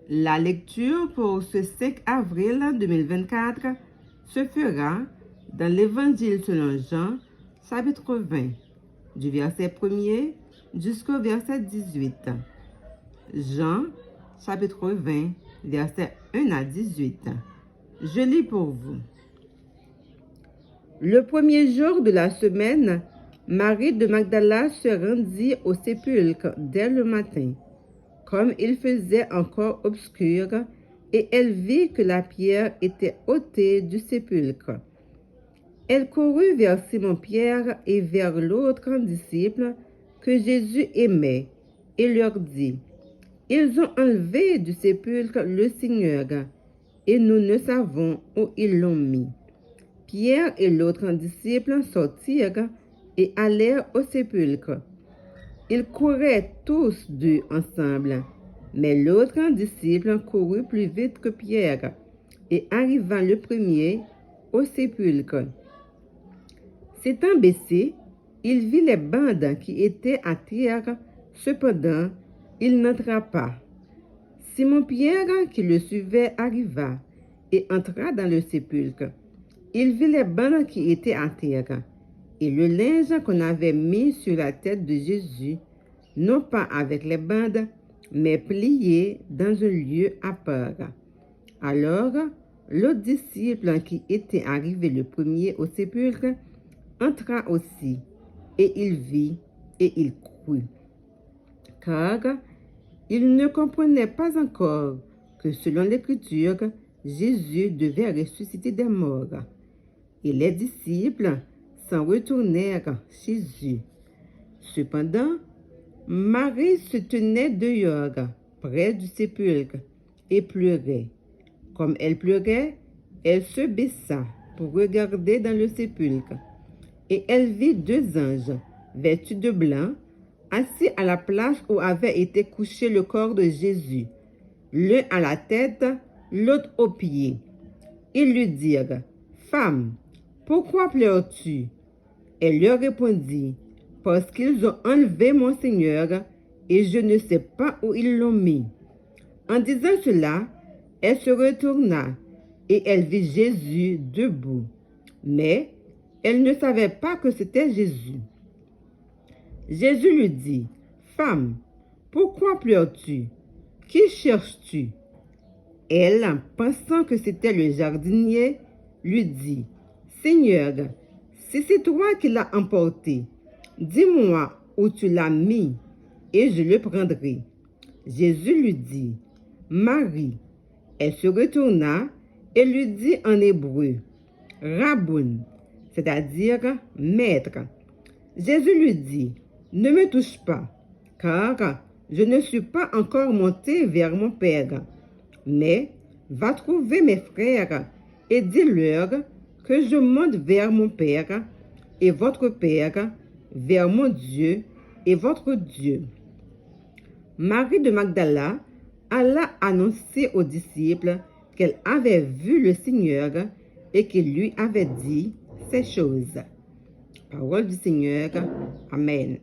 La lecture pour ce 5 avril 2024 se fera dans l'Évangile selon Jean, chapitre 20, du verset 1er jusqu'au verset 18. Jean, chapitre 20, verset 1 à 18. Je lis pour vous. Le premier jour de la semaine, Marie de Magdala se rendit au sépulcre dès le matin, comme il faisait encore obscur, et elle vit que la pierre était ôtée du sépulcre. Elle courut vers Simon-Pierre et vers l'autre disciple que Jésus aimait, et leur dit, « Ils ont enlevé du sépulcre le Seigneur, et nous ne savons où ils l'ont mis. » Pierre et l'autre disciple sortirent et allèrent au sépulcre. Ils couraient tous deux ensemble, mais l'autre disciple courut plus vite que Pierre et arriva le premier au sépulcre. S'étant baissé, il vit les bandes qui étaient à terre, cependant, il n'entra pas. Simon-Pierre, qui le suivait, arriva et entra dans le sépulcre. Il vit les bandes qui étaient à terre et le linge qu'on avait mis sur la tête de Jésus, non pas avec les bandes, mais plié dans un lieu à part. Alors, l'autre disciple qui était arrivé le premier au sépulcre entra aussi, et il vit et il crut. Car il ne comprenait pas encore que selon l'Écriture, Jésus devait ressusciter des morts. Et les disciples s'en retournèrent chez eux. Cependant, Marie se tenait dehors, près du sépulcre, et pleurait. Comme elle pleurait, elle se baissa pour regarder dans le sépulcre. Et elle vit deux anges, vêtus de blanc, assis à la place où avait été couché le corps de Jésus, l'un à la tête, l'autre aux pieds. Ils lui dirent, « Femme, pourquoi pleures-tu » Elle leur répondit, « Parce qu'ils ont enlevé mon Seigneur, et je ne sais pas où ils l'ont mis. » En disant cela, elle se retourna, et elle vit Jésus debout. Mais elle ne savait pas que c'était Jésus. Jésus lui dit, « Femme, pourquoi pleures-tu? Qui cherches-tu » Elle, pensant que c'était le jardinier, lui dit, « Seigneur, si c'est toi qui l'as emporté, dis-moi où tu l'as mis, et je le prendrai. » Jésus lui dit, « Marie. » Elle se retourna et lui dit en hébreu, « Raboun », c'est-à-dire « Maître ». Jésus lui dit, « Ne me touche pas, car je ne suis pas encore monté vers mon Père, mais va trouver mes frères et dis-leur que je monte vers mon Père et votre Père, vers mon Dieu et votre Dieu. » Marie de Magdala alla annoncer aux disciples qu'elle avait vu le Seigneur et qu'il lui avait dit ces choses. Parole du Seigneur. Amen.